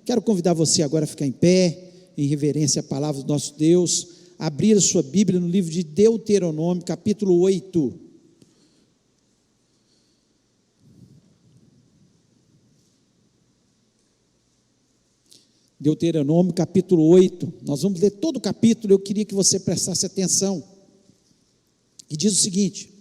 Quero convidar você agora a ficar em pé, em reverência à palavra do nosso Deus, abrir a sua Bíblia no livro de Deuteronômio, capítulo 8. Deuteronômio, capítulo 8. Nós vamos ler todo o capítulo. Eu queria que você prestasse atenção. E diz o seguinte: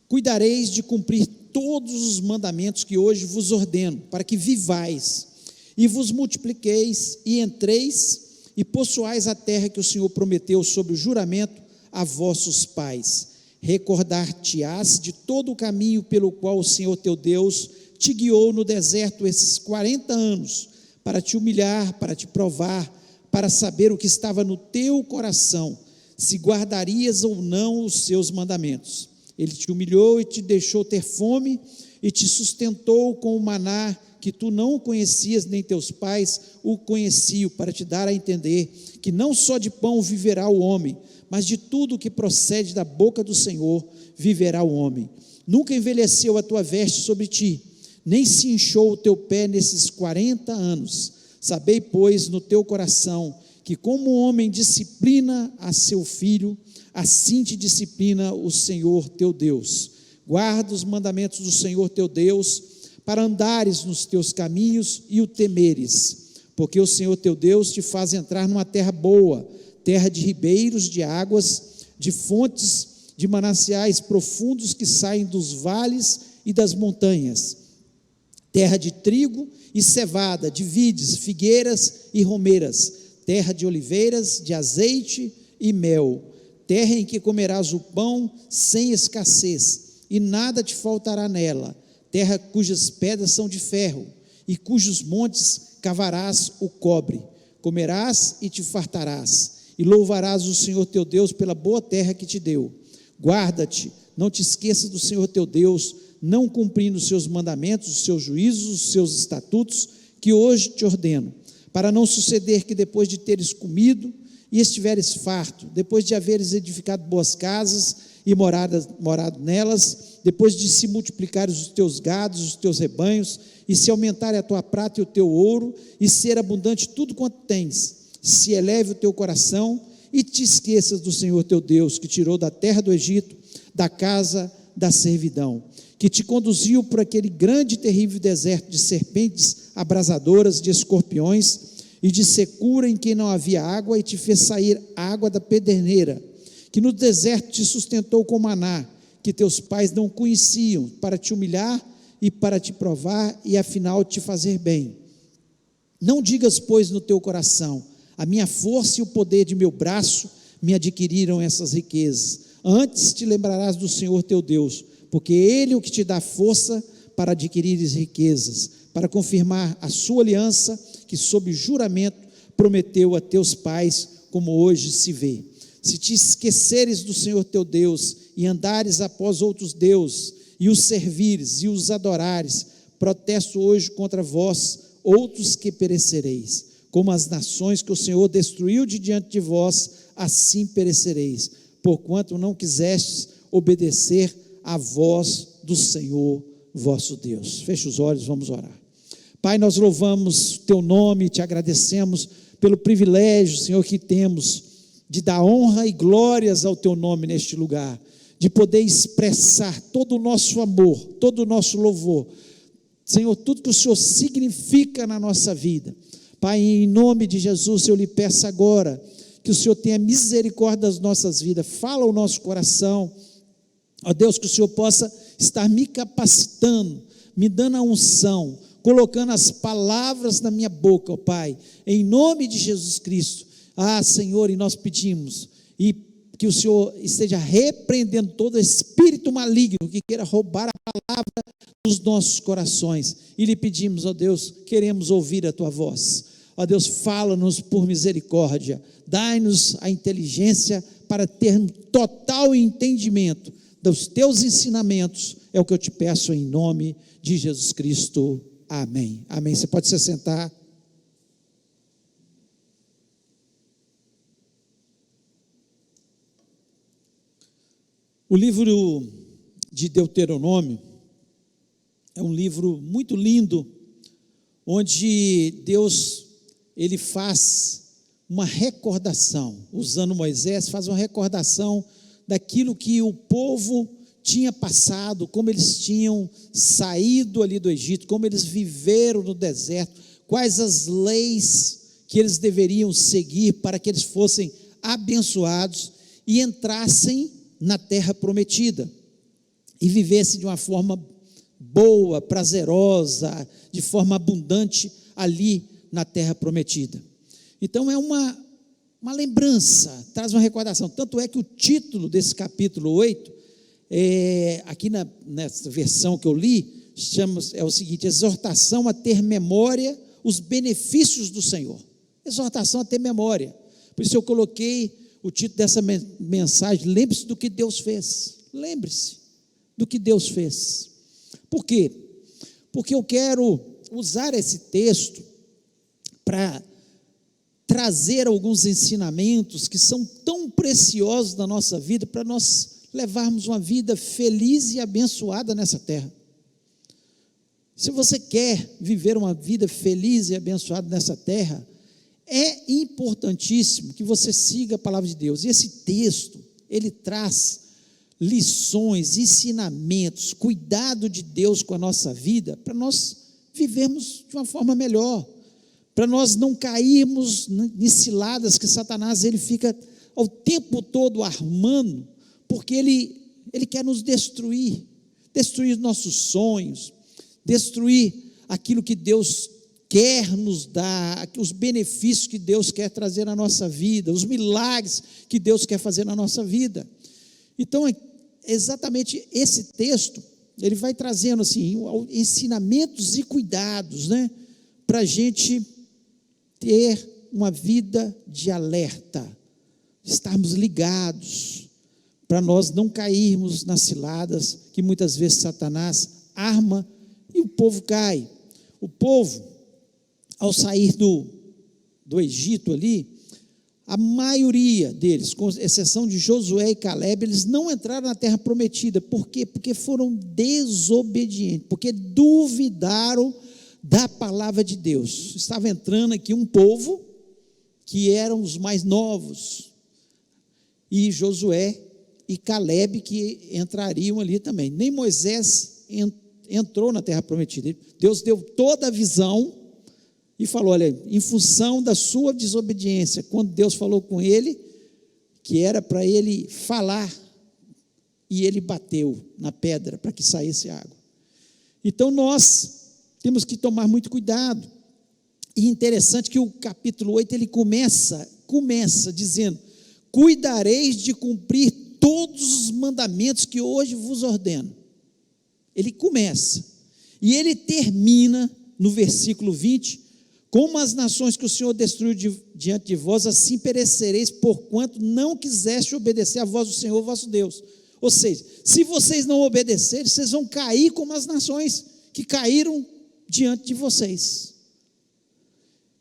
cuidareis de cumprir todos os mandamentos que hoje vos ordeno, para que vivais e vos multipliqueis e entreis e possuais a terra que o Senhor prometeu sob o juramento a vossos pais. Recordar-te-ás de todo o caminho pelo qual o Senhor teu Deus te guiou no deserto esses 40 anos, para te humilhar, para te provar, para saber o que estava no teu coração, se guardarias ou não os seus mandamentos. Ele te humilhou e te deixou ter fome, e te sustentou com o maná que tu não conhecias, nem teus pais o conheciam, para te dar a entender que não só de pão viverá o homem, mas de tudo que procede da boca do Senhor viverá o homem. Nunca envelheceu a tua veste sobre ti, nem se inchou o teu pé nesses 40 anos. Sabei, pois, no teu coração, que como o homem disciplina a seu filho, assim te disciplina o Senhor teu Deus. Guarda os mandamentos do Senhor teu Deus, para andares nos teus caminhos e o temeres, porque o Senhor teu Deus te faz entrar numa terra boa, terra de ribeiros, de águas, de fontes, de mananciais profundos que saem dos vales e das montanhas, terra de trigo e cevada, de vides, figueiras e romeiras, terra de oliveiras, de azeite e mel, terra em que comerás o pão sem escassez, e nada te faltará nela, terra cujas pedras são de ferro, e cujos montes cavarás o cobre. Comerás e te fartarás, e louvarás o Senhor teu Deus pela boa terra que te deu. Guarda-te, não te esqueças do Senhor teu Deus, não cumprindo os seus mandamentos, os seus juízos, os seus estatutos, que hoje te ordeno, para não suceder que depois de teres comido e estiveres farto, depois de haveres edificado boas casas e morado nelas, depois de se multiplicarem os teus gados, os teus rebanhos, e se aumentarem a tua prata e o teu ouro, e ser abundante tudo quanto tens, se eleve o teu coração, e te esqueças do Senhor teu Deus, que tirou da terra do Egito, da casa da servidão, que te conduziu por aquele grande e terrível deserto de serpentes abrasadoras, de escorpiões, e de secura em que não havia água, e te fez sair água da pederneira, que no deserto te sustentou com maná, que teus pais não conheciam, para te humilhar e para te provar, e afinal te fazer bem. Não digas, pois, no teu coração: a minha força e o poder de meu braço me adquiriram essas riquezas. Antes te lembrarás do Senhor teu Deus, porque Ele é o que te dá força para adquirires riquezas, para confirmar a sua aliança, que sob juramento prometeu a teus pais, como hoje se vê. Se te esqueceres do Senhor teu Deus, e andares após outros deuses, e os servires, e os adorares, protesto hoje contra vós, outros que perecereis, como as nações que o Senhor destruiu de diante de vós, assim perecereis, porquanto não quisestes obedecer à voz do Senhor vosso Deus. Feche os olhos, vamos orar. Pai, nós louvamos teu nome, te agradecemos pelo privilégio, Senhor, que temos de dar honra e glórias ao teu nome neste lugar, de poder expressar todo o nosso amor, todo o nosso louvor, Senhor, tudo que o Senhor significa na nossa vida. Pai, em nome de Jesus, eu lhe peço agora, que o Senhor tenha misericórdia das nossas vidas, fala o nosso coração, ó Deus, que o Senhor possa estar me capacitando, me dando a unção, colocando as palavras na minha boca, ó Pai, em nome de Jesus Cristo. Senhor, e nós pedimos, e que o Senhor esteja repreendendo todo espírito maligno que queira roubar a palavra dos nossos corações, e lhe pedimos, ó Deus, queremos ouvir a tua voz, ó Deus, fala-nos por misericórdia, dai-nos a inteligência para ter total entendimento dos teus ensinamentos, é o que eu te peço em nome de Jesus Cristo, amém, amém. Você pode se sentar. O livro de Deuteronômio é um livro muito lindo, onde Deus ele faz uma recordação, usando Moisés, faz uma recordação daquilo que o povo tinha passado, como eles tinham saído ali do Egito, como eles viveram no deserto, quais as leis que eles deveriam seguir para que eles fossem abençoados e entrassem na terra prometida e vivessem de uma forma boa, prazerosa, de forma abundante ali na terra prometida. Então é uma lembrança, traz uma recordação, tanto é que o título desse capítulo 8, aqui nessa versão que eu li, é o seguinte: exortação a ter memória os benefícios do Senhor. Exortação a ter memória. Por isso eu coloquei o título dessa mensagem: lembre-se do que Deus fez. Lembre-se do que Deus fez. Por quê? Porque eu quero usar esse texto para trazer alguns ensinamentos que são tão preciosos na nossa vida, para nós levarmos uma vida feliz e abençoada nessa terra. Se você quer viver uma vida feliz e abençoada nessa terra, é importantíssimo que você siga a palavra de Deus. E esse texto, ele traz lições, ensinamentos, cuidado de Deus com a nossa vida, para nós vivermos de uma forma melhor, para nós não cairmos em ciladas que Satanás ele fica ao tempo todo armando, porque ele quer nos destruir nossos sonhos, destruir aquilo que Deus quer nos dar, os benefícios que Deus quer trazer na nossa vida, os milagres que Deus quer fazer na nossa vida. Então, exatamente esse texto, ele vai trazendo assim, ensinamentos e cuidados, para a gente ter uma vida de alerta, estarmos ligados, para nós não cairmos nas ciladas que muitas vezes Satanás arma e o povo cai. O povo, ao sair do Egito ali, a maioria deles, com exceção de Josué e Caleb, eles não entraram na terra prometida. Por quê? Porque foram desobedientes, porque duvidaram da palavra de Deus. Estava entrando aqui um povo que eram os mais novos, e Josué e Caleb que entrariam ali também. Nem Moisés entrou na terra prometida. Deus deu toda a visão e falou: olha, em função da sua desobediência, quando Deus falou com ele, que era para ele falar, e ele bateu na pedra para que saísse água. Então nós temos que tomar muito cuidado. E interessante que o capítulo 8, ele começa dizendo: cuidareis de cumprir todos os mandamentos que hoje vos ordeno. Ele começa, e ele termina no versículo 20: como as nações que o Senhor destruiu diante de vós, assim perecereis, porquanto não quiseste obedecer à voz do Senhor vosso Deus. Ou seja, se vocês não obedecerem, vocês vão cair como as nações que caíram diante de vocês.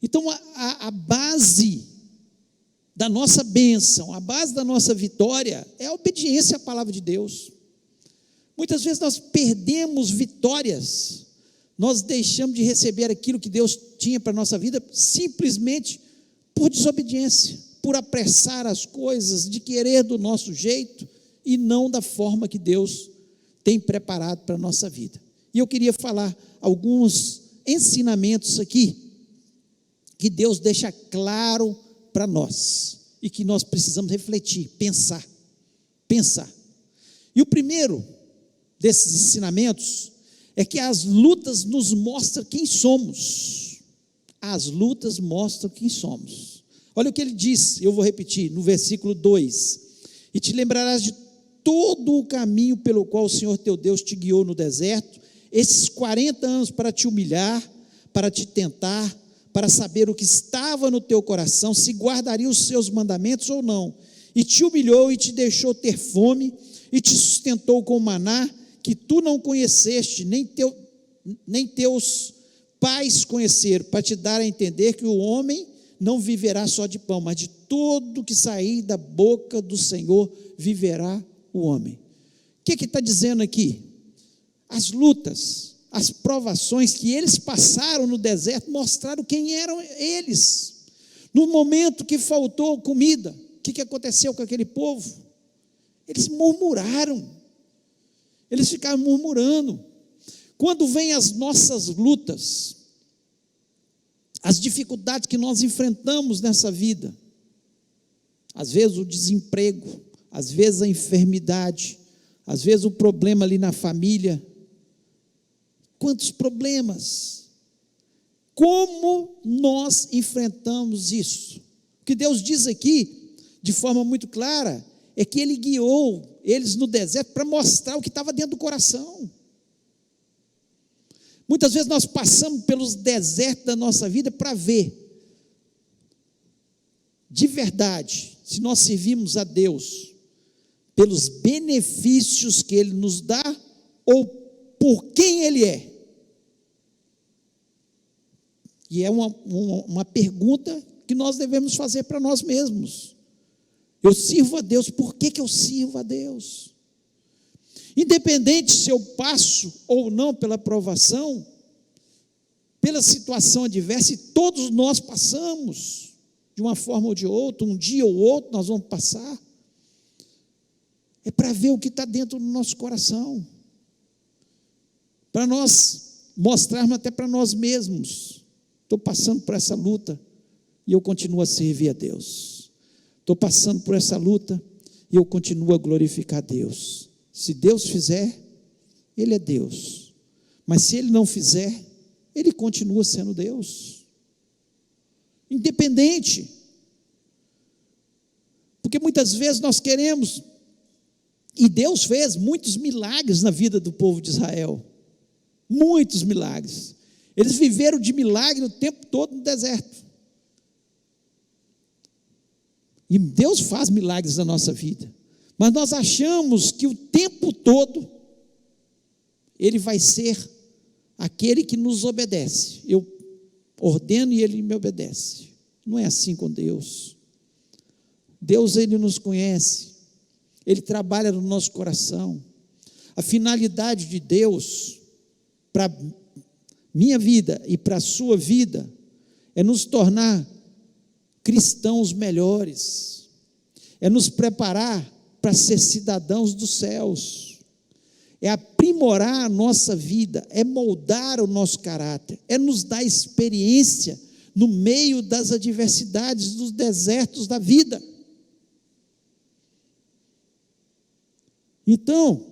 Então a base da nossa bênção, a base da nossa vitória é a obediência à palavra de Deus. Muitas vezes nós perdemos vitórias, nós deixamos de receber aquilo que Deus tinha para a nossa vida, simplesmente por desobediência, por apressar as coisas, de querer do nosso jeito, e não da forma que Deus tem preparado para a nossa vida. E eu queria falar alguns ensinamentos aqui, que Deus deixa claro para nós, e que nós precisamos refletir, pensar. E o primeiro desses ensinamentos é que as lutas nos mostram quem somos. As lutas mostram quem somos. Olha o que ele diz, eu vou repetir, no versículo 2: e te lembrarás de todo o caminho pelo qual o Senhor teu Deus te guiou no deserto, esses 40 anos, para te humilhar, para te tentar, para saber o que estava no teu coração, se guardaria os seus mandamentos ou não. E te humilhou e te deixou ter fome, e te sustentou com maná, que tu não conheceste, nem teus pais conheceram, para te dar a entender que o homem não viverá só de pão, mas de tudo que sair da boca do Senhor viverá o homem. O que está dizendo aqui? As lutas, as provações que eles passaram no deserto mostraram quem eram eles. No momento que faltou comida, o que aconteceu com aquele povo? Eles murmuraram, eles ficaram murmurando. Quando vêm as nossas lutas, as dificuldades que nós enfrentamos nessa vida, às vezes o desemprego, às vezes a enfermidade, às vezes o problema ali na família, quantos problemas, como nós enfrentamos isso? O que Deus diz aqui, de forma muito clara, é que Ele guiou eles no deserto para mostrar o que estava dentro do coração. Muitas vezes nós passamos pelos desertos da nossa vida para ver, de verdade, se nós servimos a Deus, pelos benefícios que Ele nos dá, ou por quem Ele é. E é uma pergunta que nós devemos fazer para nós mesmos. Eu sirvo a Deus, por que eu sirvo a Deus? Independente se eu passo ou não pela provação, pela situação adversa, e todos nós passamos, de uma forma ou de outra, um dia ou outro nós vamos passar, é para ver o que está dentro do nosso coração, para nós mostrarmos até para nós mesmos, estou passando por essa luta, e eu continuo a servir a Deus, estou passando por essa luta, e eu continuo a glorificar a Deus. Se Deus fizer, Ele é Deus, mas se Ele não fizer, Ele continua sendo Deus, independente, porque muitas vezes nós queremos, e Deus fez muitos milagres na vida do povo de Israel, muitos milagres, eles viveram de milagre o tempo todo no deserto, e Deus faz milagres na nossa vida, mas nós achamos que o tempo todo, Ele vai ser aquele que nos obedece, eu ordeno e Ele me obedece. Não é assim com Deus. Deus, Ele nos conhece, Ele trabalha no nosso coração. A finalidade de Deus para minha vida e para a sua vida é nos tornar cristãos melhores, é nos preparar para ser cidadãos dos céus, é aprimorar a nossa vida, é moldar o nosso caráter, é nos dar experiência no meio das adversidades, dos desertos da vida. Então,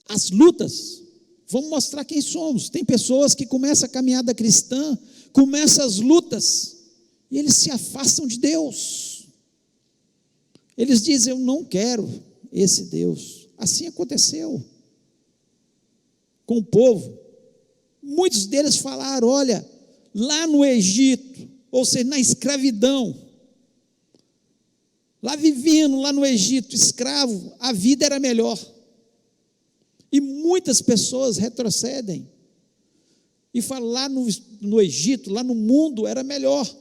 as lutas vão mostrar quem somos. Tem pessoas que começam a caminhada cristã, começam as lutas, e eles se afastam de Deus. Eles dizem, eu não quero esse Deus. Assim aconteceu com o povo. Muitos deles falaram, olha, lá no Egito, ou seja, na escravidão, lá vivendo, lá no Egito, escravo, a vida era melhor. E muitas pessoas retrocedem e falam, lá no Egito, lá no mundo era melhor,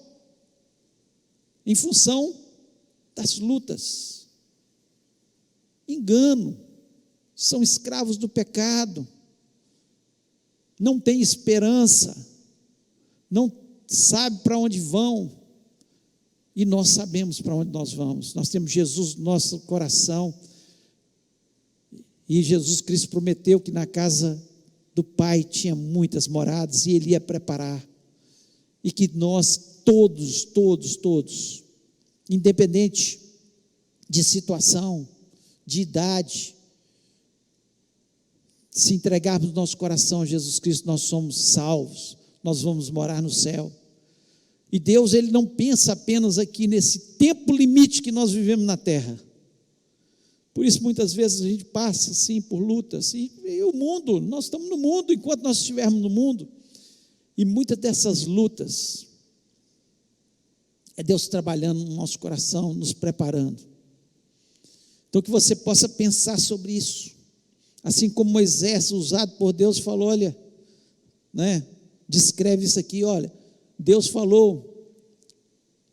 em função das lutas. Engano, são escravos do pecado, não tem esperança, não sabe para onde vão, e nós sabemos para onde nós vamos. Nós temos Jesus no nosso coração, e Jesus Cristo prometeu que na casa do Pai tinha muitas moradas, e Ele ia preparar, e que nós todos, independente de situação, de idade, se entregarmos nosso coração a Jesus Cristo, nós somos salvos, nós vamos morar no céu. E Deus, Ele não pensa apenas aqui nesse tempo limite que nós vivemos na terra. Por isso muitas vezes a gente passa assim por lutas, e o mundo, nós estamos no mundo, enquanto nós estivermos no mundo, e muitas dessas lutas é Deus trabalhando no nosso coração, nos preparando. Então que você possa pensar sobre isso, assim como Moisés, usado por Deus, falou, olha, descreve isso aqui, olha, Deus falou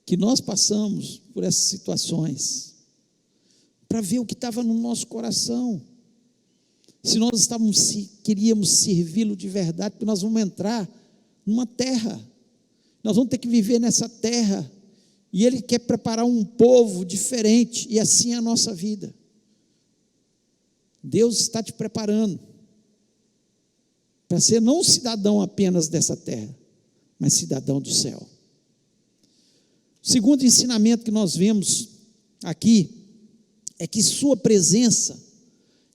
que nós passamos por essas situações, para ver o que estava no nosso coração, se nós queríamos servi-lo de verdade, porque nós vamos entrar numa terra, nós vamos ter que viver nessa terra, e Ele quer preparar um povo diferente, e assim é a nossa vida. Deus está te preparando para ser não um cidadão apenas dessa terra, mas cidadão do céu. O segundo ensinamento que nós vemos aqui é que sua presença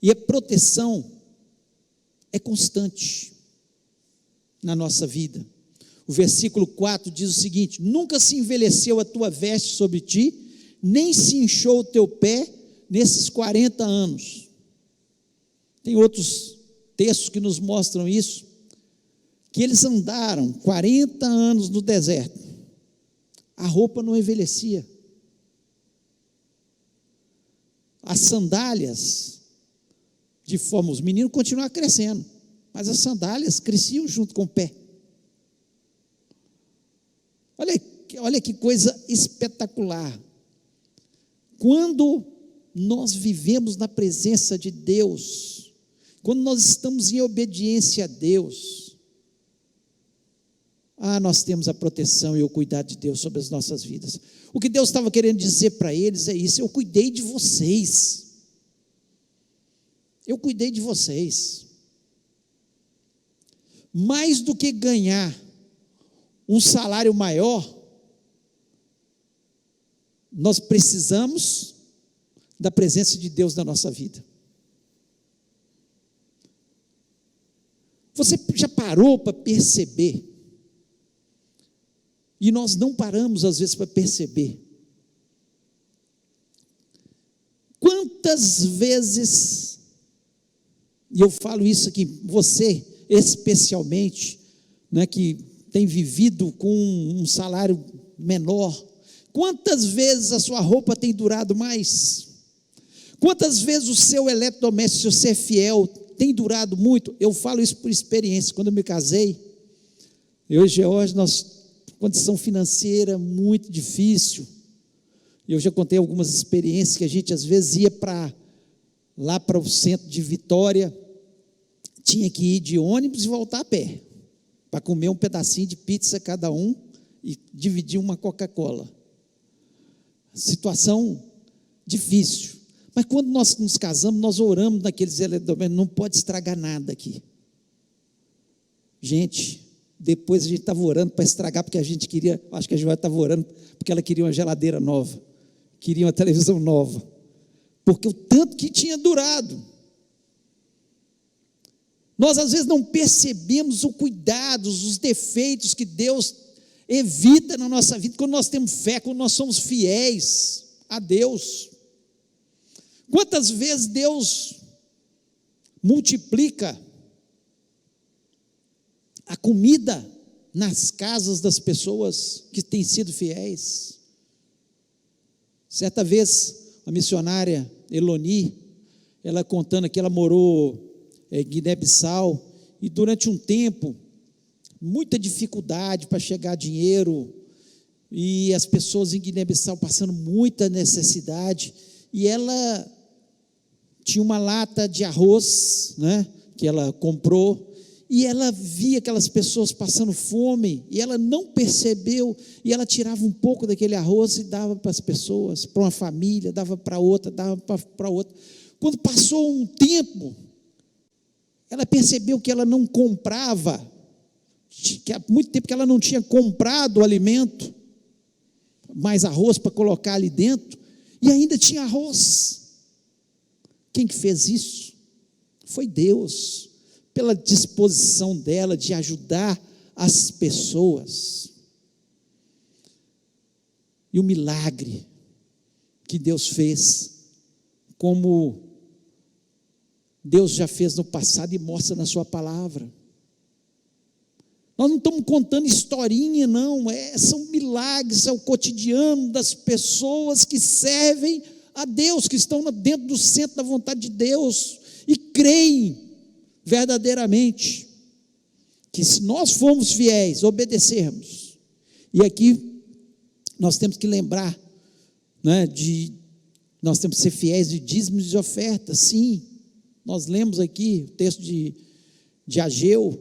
e a proteção é constante na nossa vida. O versículo 4 diz o seguinte: nunca se envelheceu a tua veste sobre ti, nem se inchou o teu pé nesses 40 anos. Tem outros textos que nos mostram isso, que eles andaram 40 anos no deserto, a roupa não envelhecia, as sandálias, de forma, os meninos continuavam crescendo, mas as sandálias cresciam junto com o pé. Olha que coisa espetacular. Quando nós vivemos na presença de Deus, quando nós estamos em obediência a Deus, nós temos a proteção e o cuidado de Deus sobre as nossas vidas. O que Deus estava querendo dizer para eles é isso: eu cuidei de vocês. Eu cuidei de vocês. Mais do que ganhar um salário maior, nós precisamos da presença de Deus na nossa vida. Você já parou para perceber? E nós não paramos às vezes para perceber. Quantas vezes, e eu falo isso aqui, você especialmente, né, que tem vivido com um salário menor, quantas vezes a sua roupa tem durado mais? Quantas vezes o seu eletrodoméstico, se você é fiel, tem durado muito? Eu falo isso por experiência. Quando eu me casei, eu e George, nós, condição financeira muito difícil, eu já contei algumas experiências que a gente às vezes ia lá para o centro de Vitória, tinha que ir de ônibus e voltar a pé, para comer um pedacinho de pizza cada um e dividir uma Coca-Cola. Situação difícil. Mas quando nós nos casamos, nós oramos naqueles eletrodomésticos, não pode estragar nada aqui. Gente, depois a gente estava orando para estragar, porque a gente queria, acho que a Joana estava orando, porque ela queria uma geladeira nova, queria uma televisão nova, porque o tanto que tinha durado. Nós às vezes não percebemos o cuidado, os defeitos que Deus evita na nossa vida, quando nós temos fé, quando nós somos fiéis a Deus. Quantas vezes Deus multiplica a comida nas casas das pessoas que têm sido fiéis? Certa vez, a missionária Eloni, ela contando que ela morou em Guiné-Bissau, e durante um tempo, muita dificuldade para chegar dinheiro, e as pessoas em Guiné-Bissau passando muita necessidade, e ela tinha uma lata de arroz, né, que ela comprou, e ela via aquelas pessoas passando fome, e ela não percebeu, e ela tirava um pouco daquele arroz e dava para as pessoas, para uma família, dava para outra, dava para outra. Quando passou um tempo, ela percebeu que ela não comprava, que há muito tempo que ela não tinha comprado o alimento, mais arroz para colocar ali dentro, e ainda tinha arroz. Quem que fez isso? Foi Deus, pela disposição dela de ajudar as pessoas. E o milagre que Deus fez, como Deus já fez no passado e mostra na sua palavra. Nós não estamos contando historinha, não, são milagres, é o cotidiano das pessoas que servem a Deus, que estão dentro do centro da vontade de Deus, e creem verdadeiramente, que se nós formos fiéis, obedecermos, e aqui nós temos que lembrar, né, nós temos que ser fiéis de dízimos e de ofertas, sim, Nós lemos aqui o texto de Ageu,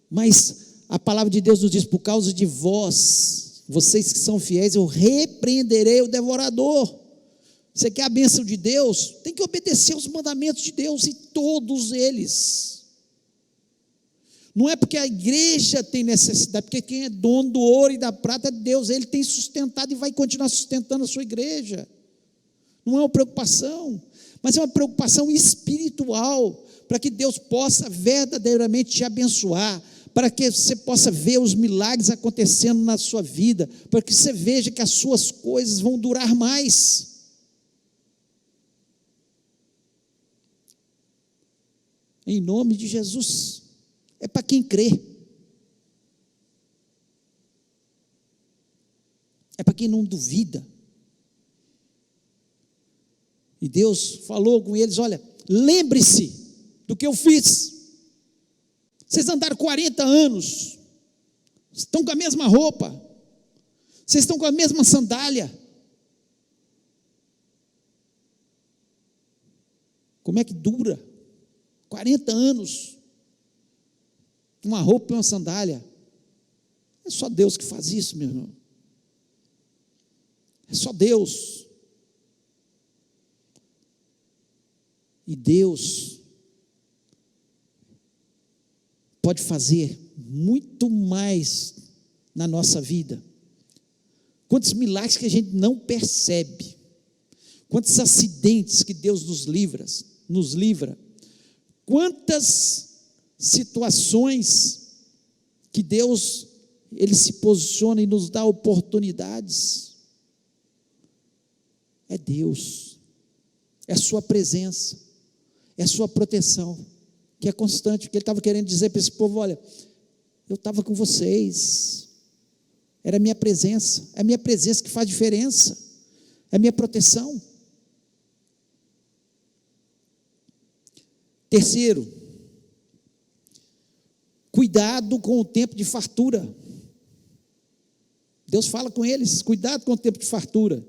mas a palavra de Deus nos diz: por causa de vós, vocês que são fiéis, eu repreenderei o devorador. Você quer a bênção de Deus? Tem que obedecer os mandamentos de Deus, e todos eles. Não é porque a igreja tem necessidade, porque quem é dono do ouro e da prata é Deus. Ele tem sustentado e vai continuar sustentando a sua igreja. Não é uma preocupação, mas é uma preocupação espiritual, para que Deus possa verdadeiramente te abençoar, para que você possa ver os milagres acontecendo na sua vida, para que você veja que as suas coisas vão durar mais. Em nome de Jesus. É para quem crê. É para quem não duvida. E Deus falou com eles: olha, lembre-se do que eu fiz. Vocês andaram 40 anos, estão com a mesma roupa, vocês estão com a mesma sandália. Como é que dura? 40 anos, uma roupa e uma sandália. É só Deus que faz isso, meu irmão. É só Deus. E Deus pode fazer muito mais na nossa vida. Quantos milagres que a gente não percebe, quantos acidentes que Deus nos livra, quantas situações que Deus, Ele se posiciona e nos dá oportunidades. É Deus, é a sua presença, é a sua proteção, que é constante. Que Ele estava querendo dizer para esse povo: olha, eu estava com vocês, era a minha presença, é a minha presença que faz diferença, é a minha proteção. Terceiro, cuidado com o tempo de fartura. Deus fala com eles: cuidado com o tempo de fartura.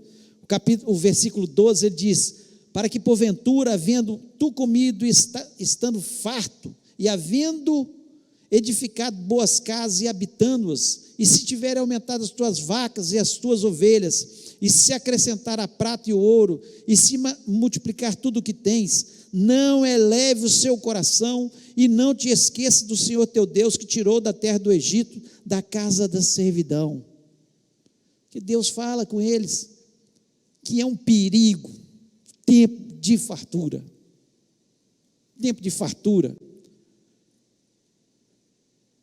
O versículo 12, ele diz: para que porventura, havendo tu comido, estando farto, e havendo edificado boas casas e habitando-as, e se tiverem aumentado as tuas vacas e as tuas ovelhas, e se acrescentar a prata e o ouro, e se multiplicar tudo o que tens, não eleve o seu coração, e não te esqueça do Senhor teu Deus, que tirou da terra do Egito, da casa da servidão. Que Deus fala com eles que é um perigo, tempo de fartura. Tempo de fartura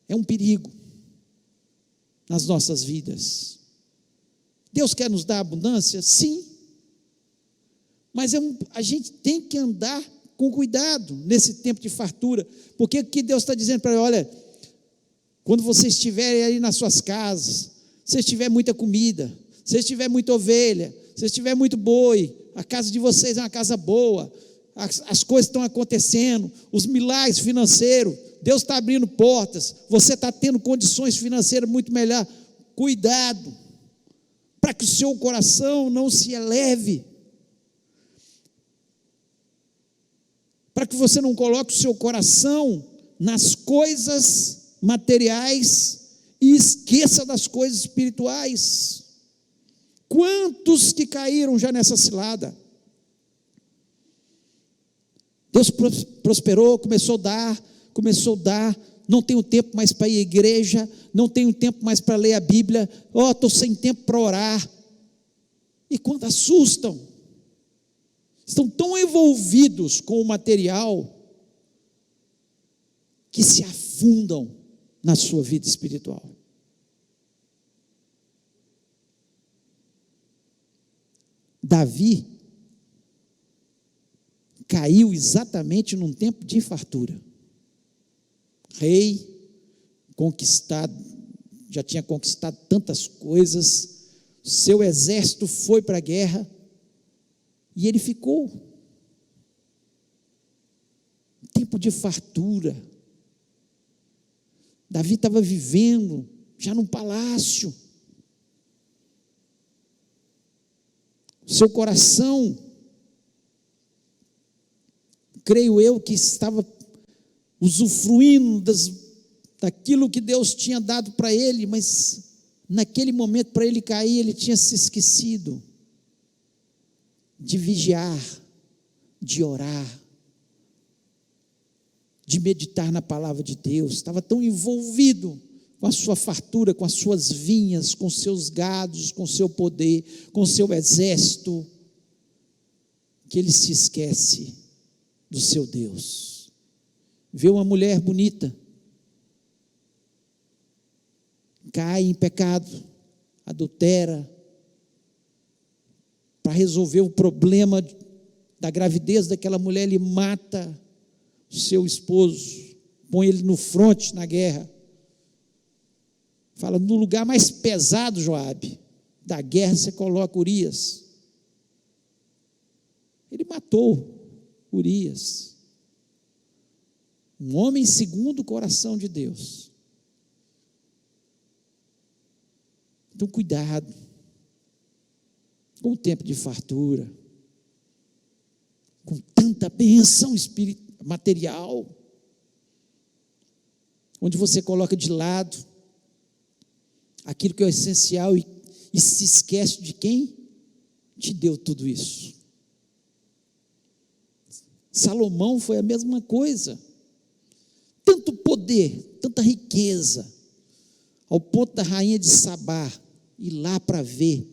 é um perigo nas nossas vidas. Deus quer nos dar abundância? Sim, mas a gente tem que andar com cuidado nesse tempo de fartura, porque o que Deus está dizendo para ele: olha, quando vocês estiverem aí nas suas casas, se tiver muita comida, se tiver muita ovelha, se tiver muito boi, a casa de vocês é uma casa boa, as coisas estão acontecendo, os milagres financeiros, Deus está abrindo portas, você está tendo condições financeiras muito melhor. Cuidado, para que o seu coração não se eleve, para que você não coloque o seu coração nas coisas materiais e esqueça das coisas espirituais. Quantos que caíram já nessa cilada? Deus prosperou, começou a dar, não tenho tempo mais para ir à igreja, não tenho tempo mais para ler a Bíblia, estou sem tempo para orar. E quando assustam, estão tão envolvidos com o material, que se afundam na sua vida espiritual. Davi caiu exatamente num tempo de fartura. Rei, conquistado, já tinha conquistado tantas coisas, seu exército foi para a guerra, e ele ficou. Tempo de fartura. Davi estava vivendo já num palácio. Seu coração creio eu, que estava usufruindo daquilo que Deus tinha dado para ele, mas naquele momento, para ele cair, ele tinha se esquecido de vigiar, de orar, de meditar na palavra de Deus. Estava tão envolvido com a sua fartura, com as suas vinhas, com seus gados, com seu poder, com seu exército, que ele se esquece do seu Deus. Vê uma mulher bonita, cai em pecado, adultera, para resolver o problema da gravidez daquela mulher, ele mata o seu esposo, põe ele no fronte na guerra. Fala, no lugar mais pesado, Joabe, da guerra você coloca Urias. Ele matou Urias, um homem segundo o coração de Deus. Então, cuidado com o tempo de fartura, com tanta bênção material, onde você coloca de lado aquilo que é o essencial e se esquece de quem te deu tudo isso. Salomão foi a mesma coisa, tanto poder, tanta riqueza, ao ponto da rainha de Sabá ir lá para ver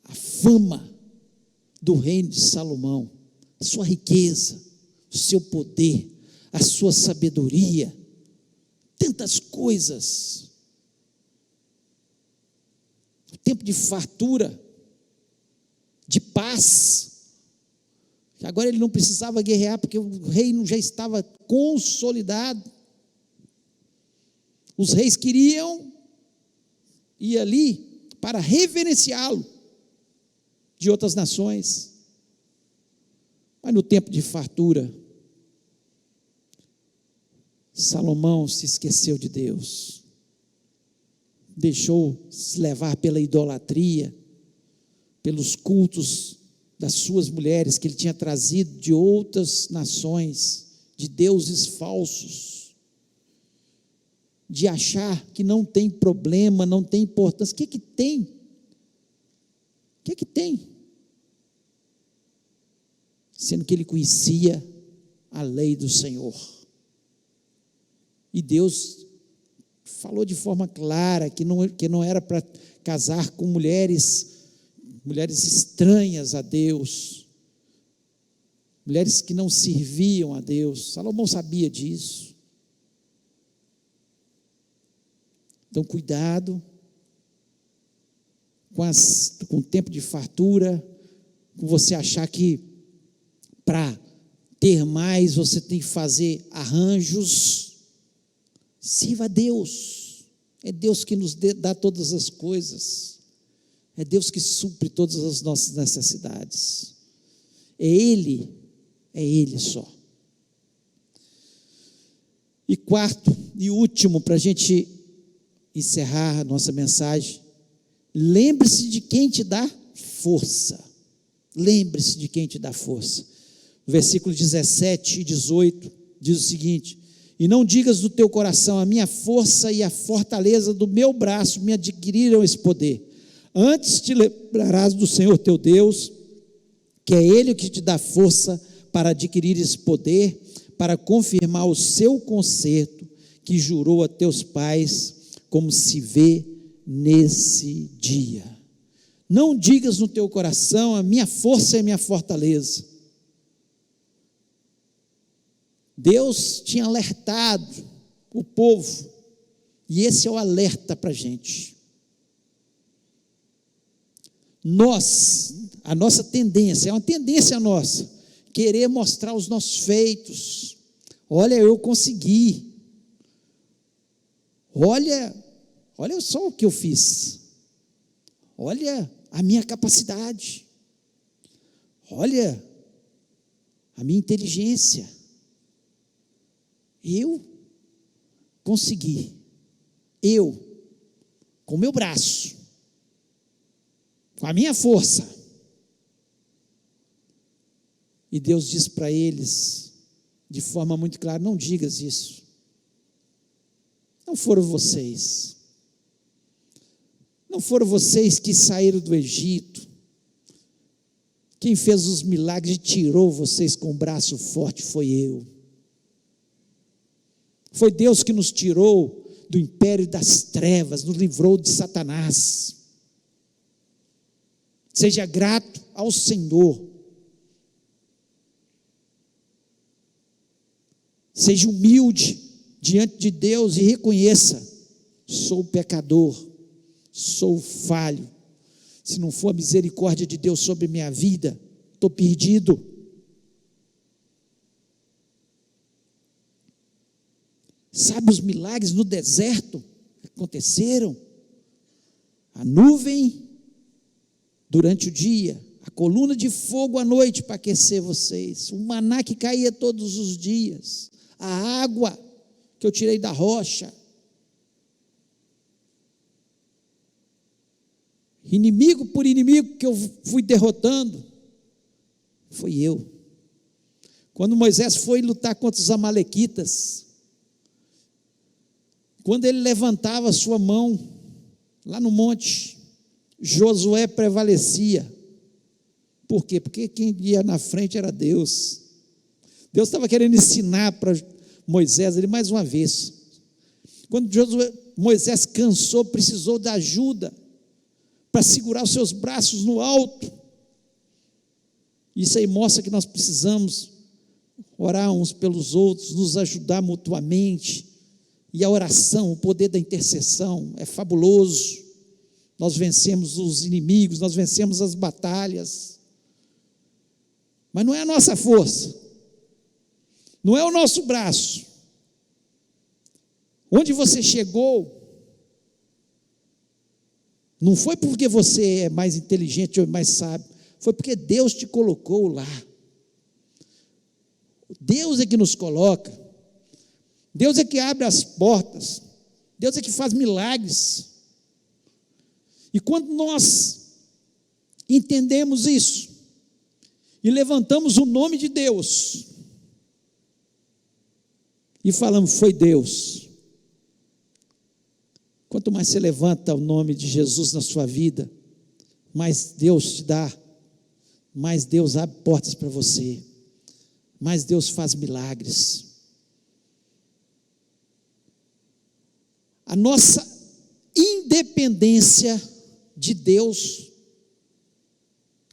a fama do reino de Salomão, a sua riqueza, o seu poder, a sua sabedoria, tantas coisas. O tempo de fartura, de paz, que agora ele não precisava guerrear, porque o reino já estava consolidado. Os reis queriam ir ali para reverenciá-lo de outras nações, mas no tempo de fartura, Salomão se esqueceu de Deus, deixou-se levar pela idolatria, pelos cultos das suas mulheres que ele tinha trazido de outras nações, de deuses falsos, de achar que não tem problema, não tem importância. O que tem? O que tem? Sendo que ele conhecia a lei do Senhor. E Deus falou de forma clara que não era para casar com mulheres estranhas a Deus, mulheres que não serviam a Deus. Salomão sabia disso. Então, cuidado com o tempo de fartura, com você achar que para ter mais você tem que fazer arranjos. Sirva a Deus, é Deus que nos dá todas as coisas, é Deus que supre todas as nossas necessidades, é Ele só. E quarto e último, para a gente encerrar a nossa mensagem, lembre-se de quem te dá força. Lembre-se de quem te dá força. Versículo 17 e 18 diz o seguinte: e não digas do teu coração, a minha força e a fortaleza do meu braço me adquiriram esse poder. Antes te lembrarás do Senhor teu Deus, que é Ele que te dá força para adquirir esse poder, para confirmar o seu concerto que jurou a teus pais, como se vê nesse dia. Não digas no teu coração, a minha força e a minha fortaleza. Deus tinha alertado o povo, e esse é o alerta para a gente. A nossa tendência, é uma tendência nossa, querer mostrar os nossos feitos. Olha, eu consegui. Olha só o que eu fiz. Olha a minha capacidade. Olha a minha inteligência. Eu consegui. Eu, com o meu braço, com a minha força, E Deus diz para eles, de forma muito clara: não digas isso. Não foram vocês. Não foram vocês que saíram do Egito. Quem fez os milagres e tirou vocês com o braço forte foi eu. Foi Deus que nos tirou do império das trevas, nos livrou de Satanás. Seja grato ao Senhor. Seja humilde diante de Deus e reconheça: sou pecador, sou falho. Se não for a misericórdia de Deus sobre minha vida, estou perdido. Sabe, os milagres no deserto aconteceram. A nuvem durante o dia, a coluna de fogo à noite para aquecer vocês, o maná que caía todos os dias, a água que eu tirei da rocha. Inimigo por inimigo que eu fui derrotando, foi eu. Quando Moisés foi lutar contra os amalequitas, quando ele levantava a sua mão, lá no monte, Josué prevalecia. Por quê? Porque quem ia na frente era Deus. Deus estava querendo ensinar para Moisés, ele mais uma vez. Quando Moisés cansou, precisou da ajuda, para segurar os seus braços no alto. Isso aí mostra que nós precisamos orar uns pelos outros, nos ajudar mutuamente. E a oração, o poder da intercessão é fabuloso. Nós vencemos os inimigos, nós vencemos as batalhas. Mas não é a nossa força, não é o nosso braço. Onde você chegou, não foi porque você é mais inteligente ou mais sábio, foi porque Deus te colocou lá. Deus é que nos coloca, Deus é que abre as portas, Deus é que faz milagres. E quando nós entendemos isso, e levantamos o nome de Deus, e falamos: foi Deus. Quanto mais você levanta o nome de Jesus na sua vida, mais Deus te dá, mais Deus abre portas para você, mais Deus faz milagres. A nossa independência de Deus,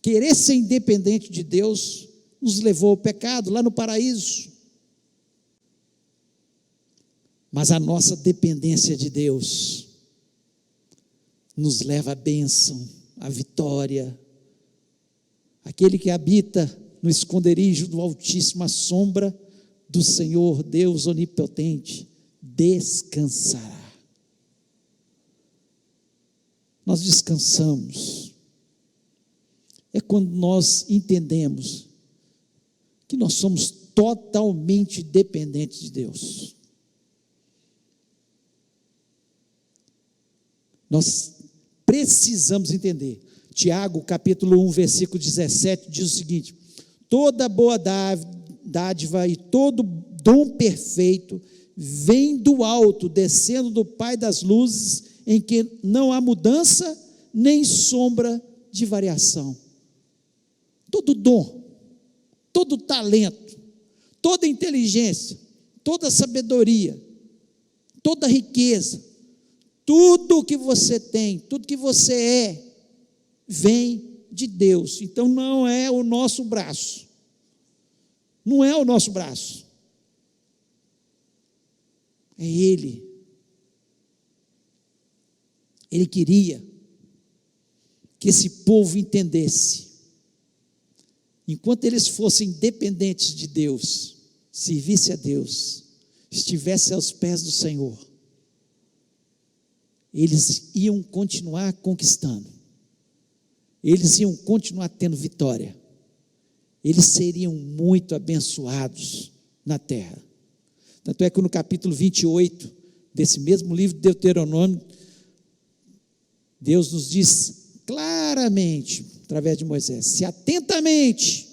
querer ser independente de Deus, nos levou ao pecado lá no paraíso. Mas a nossa dependência de Deus nos leva à bênção, à vitória. Aquele que habita no esconderijo do Altíssimo, à sombra do Senhor, Deus onipotente, descansará. Nós descansamos. É quando nós entendemos que nós somos totalmente dependentes de Deus. Nós precisamos entender. Tiago, capítulo 1, versículo 17, diz o seguinte: toda boa dádiva e todo dom perfeito vem do alto, descendo do Pai das luzes, em que não há mudança nem sombra de variação. Todo dom, todo talento, toda inteligência, toda sabedoria, toda riqueza, tudo que você tem, tudo que você é, vem de Deus. Então não é o nosso braço, não é o nosso braço, é Ele. Ele queria que esse povo entendesse, enquanto eles fossem dependentes de Deus, servisse a Deus, estivesse aos pés do Senhor, eles iam continuar conquistando, eles iam continuar tendo vitória, eles seriam muito abençoados na terra. Tanto é que no capítulo 28 desse mesmo livro de Deuteronômio, Deus nos diz claramente, através de Moisés: se atentamente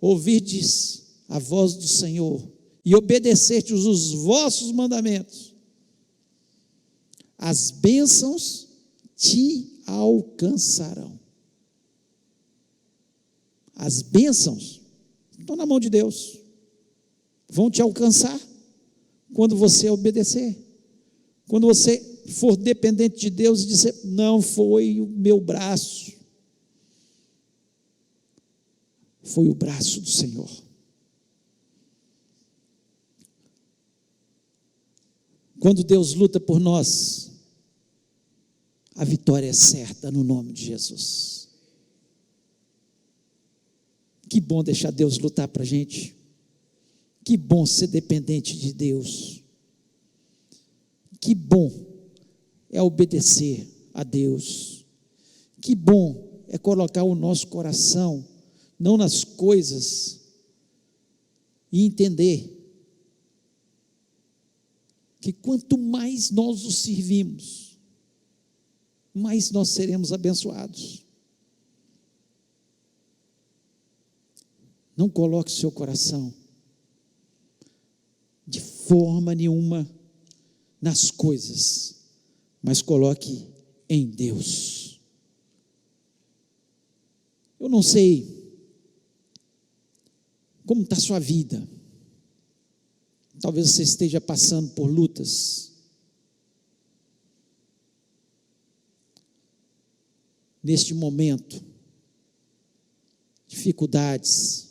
ouvirdes a voz do Senhor e obedecerdes os vossos mandamentos, as bênçãos te alcançarão. As bênçãos estão na mão de Deus, vão te alcançar quando você obedecer, quando você for dependente de Deus e dizer: não foi o meu braço, foi o braço do Senhor. Quando Deus luta por nós, a vitória é certa no nome de Jesus. Que bom deixar Deus lutar para a gente. Que bom ser dependente de Deus. Que bom é obedecer a Deus. Que bom é colocar o nosso coração não nas coisas e entender que quanto mais nós o servimos, mais nós seremos abençoados. Não coloque seu coração de forma nenhuma nas coisas, mas coloque em Deus. Eu não sei como está a sua vida. Talvez você esteja passando por lutas. Neste momento, dificuldades.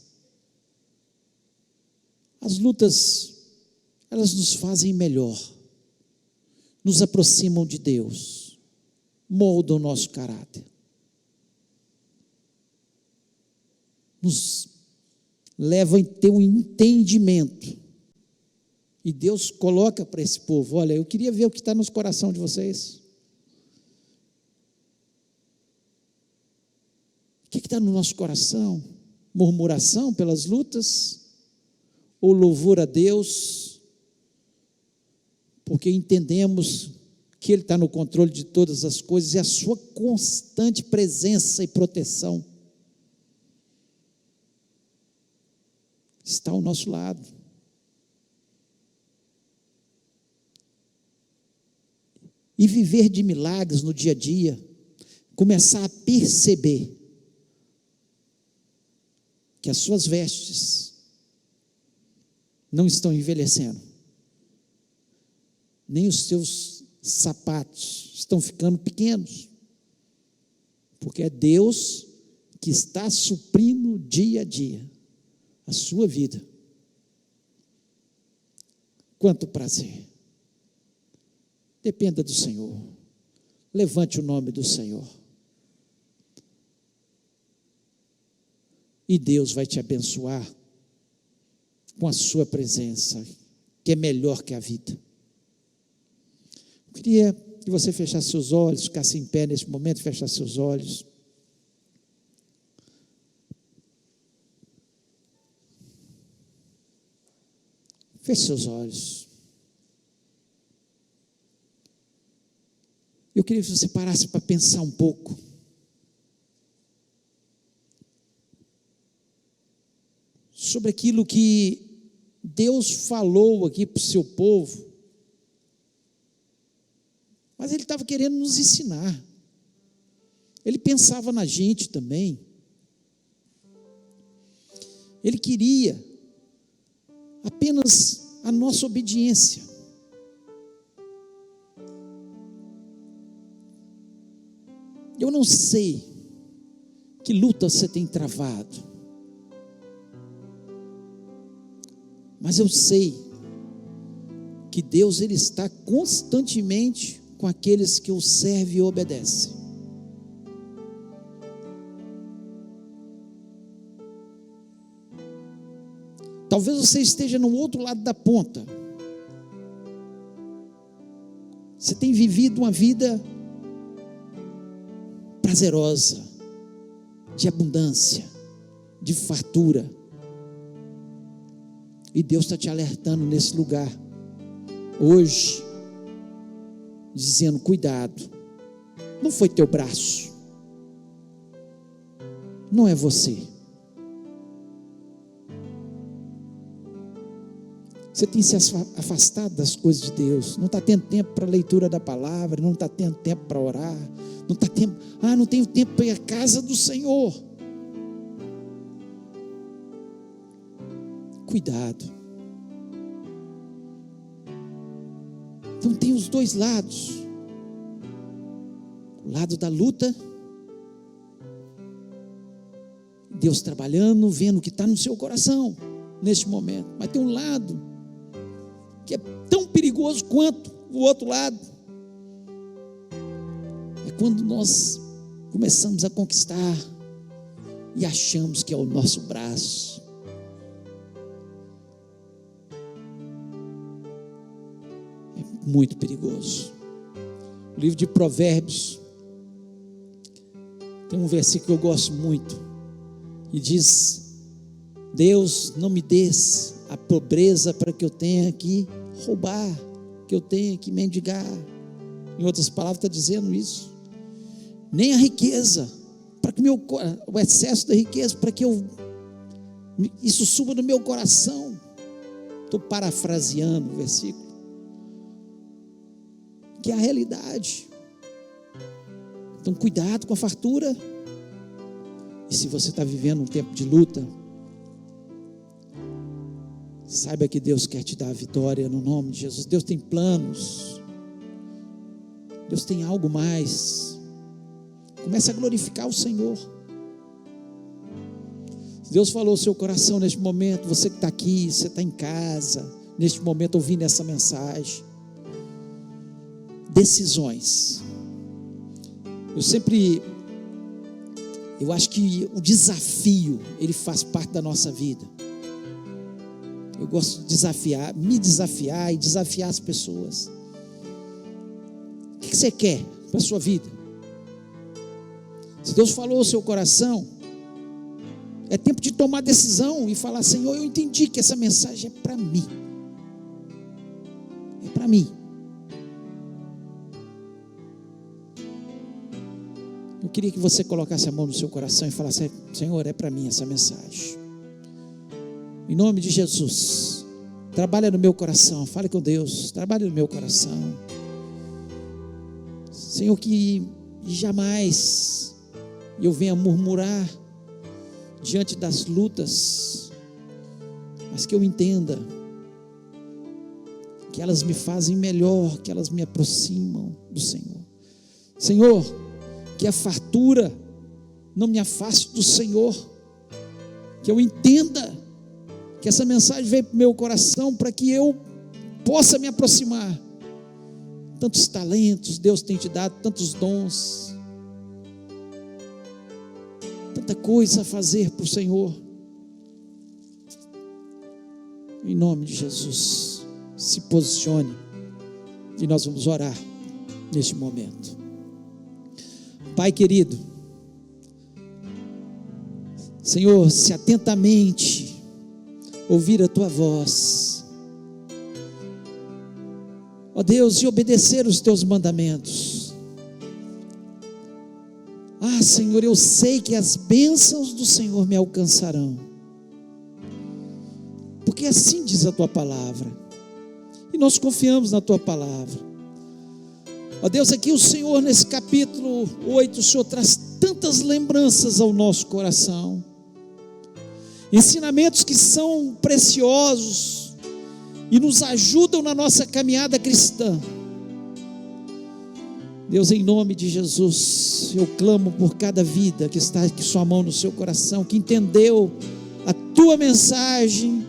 As lutas, elas nos fazem melhor, nos aproximam de Deus, moldam o nosso caráter, nos levam a ter um entendimento. E Deus coloca para esse povo: olha, eu queria ver o que está nos corações de vocês. O que está no nosso coração? Murmuração pelas lutas? Ou louvor a Deus, porque entendemos que Ele está no controle de todas as coisas e a sua constante presença e proteção está ao nosso lado. E viver de milagres no dia a dia, começar a perceber que as suas vestes não estão envelhecendo, nem os seus sapatos estão ficando pequenos, porque é Deus que está suprindo dia a dia a sua vida. Quanto prazer! Dependa do Senhor, levante o nome do Senhor, e Deus vai te abençoar com a sua presença, que é melhor que a vida. Eu queria que você fechasse seus olhos, ficasse em pé nesse momento, fechasse seus olhos. Feche seus olhos. Eu queria que você parasse para pensar um pouco. Sobre aquilo que Deus falou aqui para o seu povo, mas Ele estava querendo nos ensinar. Ele pensava na gente também. Ele queria apenas a nossa obediência. Eu não sei que luta você tem travado, mas eu sei que Deus, Ele está constantemente com aqueles que o servem e obedecem. Talvez você esteja no outro lado da ponta. Você tem vivido uma vida prazerosa, de abundância, de fartura. E Deus está te alertando nesse lugar, hoje, dizendo: cuidado, não foi teu braço, não é você, Você tem se afastado das coisas de Deus, não está tendo tempo para a leitura da palavra, não está tendo tempo para orar, não tenho tempo para ir à casa do Senhor. Cuidado. Então tem os dois lados, o lado da luta, Deus trabalhando, vendo o que está no seu coração neste momento, mas tem um lado que é tão perigoso quanto o outro lado, é quando nós começamos a conquistar e achamos que é o nosso braço. É muito perigoso. O livro de Provérbios tem um versículo que eu gosto muito e diz: Deus, não me des a pobreza para que eu tenha que roubar, que eu tenha que mendigar. Em outras palavras está dizendo isso. Nem a riqueza, para que o excesso da riqueza, para que isso suba no meu coração. Estou parafraseando o versículo, que é a realidade. Então cuidado com a fartura. E se você está vivendo um tempo de luta, saiba que Deus quer te dar a vitória no nome de Jesus. Deus tem planos, Deus tem algo mais. Comece a glorificar o Senhor. Se Deus falou ao seu coração neste momento, você que está aqui, você está em casa, neste momento ouvindo essa mensagem, decisões. Eu acho que o desafio, ele faz parte da nossa vida. Eu gosto de desafiar, me desafiar e desafiar as pessoas. O que você quer para a sua vida? Se Deus falou ao seu coração, é tempo de tomar decisão e falar: Senhor, eu entendi que essa mensagem é para mim. É para mim. Eu queria que você colocasse a mão no seu coração e falasse: Senhor, é para mim essa mensagem. Em nome de Jesus, trabalha no meu coração, fale com Deus, trabalha no meu coração. Senhor, que jamais eu venha murmurar diante das lutas, mas que eu entenda que elas me fazem melhor, que elas me aproximam do Senhor. Senhor, que a fartura não me afaste do Senhor, que eu entenda que essa mensagem veio para o meu coração para que eu possa me aproximar. Tantos talentos Deus tem te dado, tantos dons, tanta coisa a fazer para o Senhor. Em nome de Jesus, se posicione e nós vamos orar neste momento. Pai querido, Senhor, se atentamente ouvir a Tua voz, ó Deus, e obedecer os Teus mandamentos, Senhor, eu sei que as bênçãos do Senhor me alcançarão, porque assim diz a Tua palavra, e nós confiamos na Tua palavra. Ó Deus, aqui o Senhor, nesse capítulo 8, o Senhor traz tantas lembranças ao nosso coração, ensinamentos que são preciosos e nos ajudam na nossa caminhada cristã. Deus, em nome de Jesus, eu clamo por cada vida que está aqui, sua mão no seu coração, que entendeu a Tua mensagem,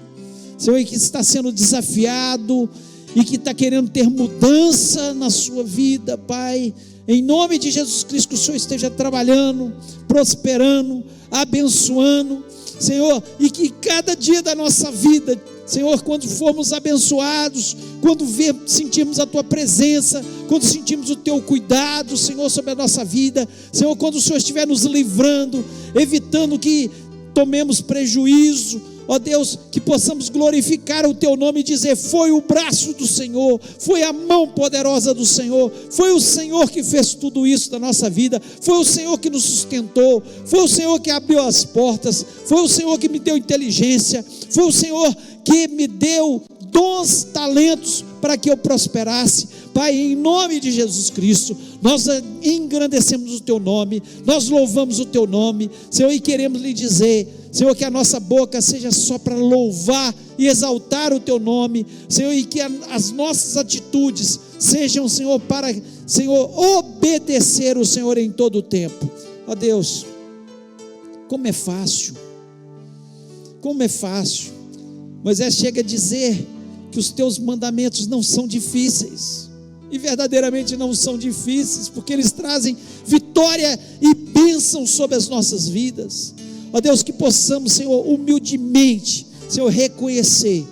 Senhor, e que está sendo desafiado e que está querendo ter mudança na sua vida, Pai. Em nome de Jesus Cristo, que o Senhor esteja trabalhando, prosperando, abençoando, Senhor, e que cada dia da nossa vida, Senhor, quando formos abençoados, quando sentirmos a Tua presença, quando sentimos o Teu cuidado, Senhor, sobre a nossa vida, Senhor, quando o Senhor estiver nos livrando, evitando que tomemos prejuízo, ó Deus, que possamos glorificar o Teu nome e dizer: foi o braço do Senhor, foi a mão poderosa do Senhor, foi o Senhor que fez tudo isso da nossa vida, foi o Senhor que nos sustentou, foi o Senhor que abriu as portas, foi o Senhor que me deu inteligência, foi o Senhor que me deu dons, talentos, para que eu prosperasse. Pai, em nome de Jesus Cristo, nós engrandecemos o Teu nome, nós louvamos o Teu nome, Senhor, e queremos lhe dizer, Senhor, que a nossa boca seja só para louvar e exaltar o Teu nome, Senhor, e que as nossas atitudes sejam, Senhor, para, Senhor, obedecer o Senhor em todo o tempo. Ó Deus, como é fácil, Moisés chega a dizer que os Teus mandamentos não são difíceis, e verdadeiramente não são difíceis, porque eles trazem vitória e bênção sobre as nossas vidas. Ó Deus, que possamos, Senhor, humildemente, Senhor, reconhecer,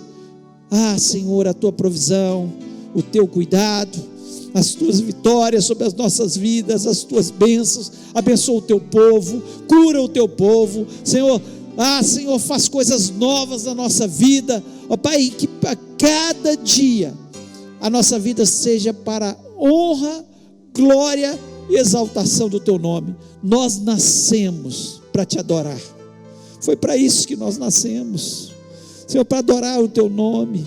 Senhor, a Tua provisão, o Teu cuidado, as Tuas vitórias sobre as nossas vidas, as Tuas bênçãos. Abençoa o Teu povo, cura o Teu povo, Senhor. Senhor, faz coisas novas na nossa vida, ó Pai, que a cada dia a nossa vida seja para honra, glória e exaltação do Teu nome. Nós nascemos para Te adorar, foi para isso que nós nascemos, Senhor, para adorar o Teu nome,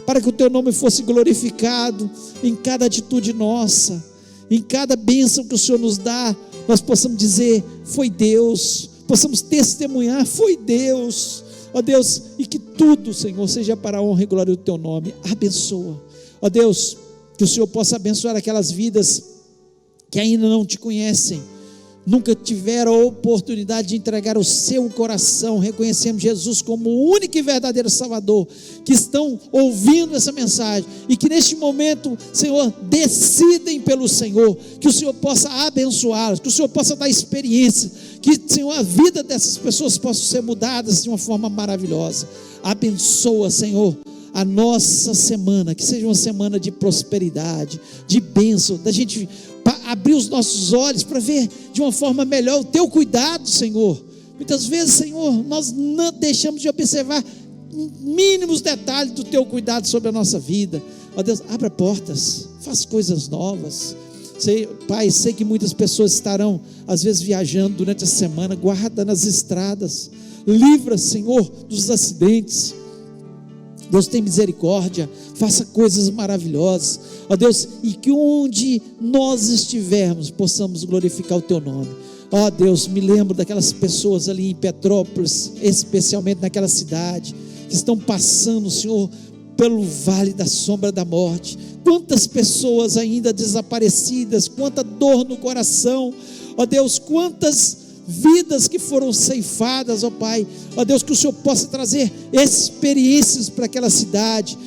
para que o Teu nome fosse glorificado em cada atitude nossa, em cada bênção que o Senhor nos dá, nós possamos dizer, foi Deus, possamos testemunhar, foi Deus, ó Deus, e que tudo, Senhor, seja para a honra e glória do Teu nome. Abençoa, ó Deus, que o Senhor possa abençoar aquelas vidas que ainda não Te conhecem, nunca tiveram a oportunidade de entregar o seu coração, reconhecendo Jesus como o único e verdadeiro Salvador, que estão ouvindo essa mensagem, e que neste momento, Senhor, decidem pelo Senhor, que o Senhor possa abençoá-los, que o Senhor possa dar experiência, que, Senhor, a vida dessas pessoas possa ser mudada de uma forma maravilhosa. Abençoa, Senhor, a nossa semana, que seja uma semana de prosperidade, de bênção, da gente abrir os nossos olhos para ver de uma forma melhor o Teu cuidado, Senhor. Muitas vezes, Senhor, nós não deixamos de observar mínimos detalhes do Teu cuidado sobre a nossa vida. Ó Deus, abra portas, faz coisas novas. Pai, sei que muitas pessoas estarão às vezes viajando durante a semana, guarda nas estradas, livra, Senhor, dos acidentes. Deus, tem misericórdia, faça coisas maravilhosas, ó Deus, e que onde nós estivermos, possamos glorificar o Teu nome. Ó Deus, me lembro daquelas pessoas ali em Petrópolis, especialmente naquela cidade, que estão passando, Senhor, pelo vale da sombra da morte. Quantas pessoas ainda desaparecidas, quanta dor no coração, ó Deus, quantas vidas que foram ceifadas, ó Pai, ó Deus, que o Senhor possa trazer experiências para aquela cidade,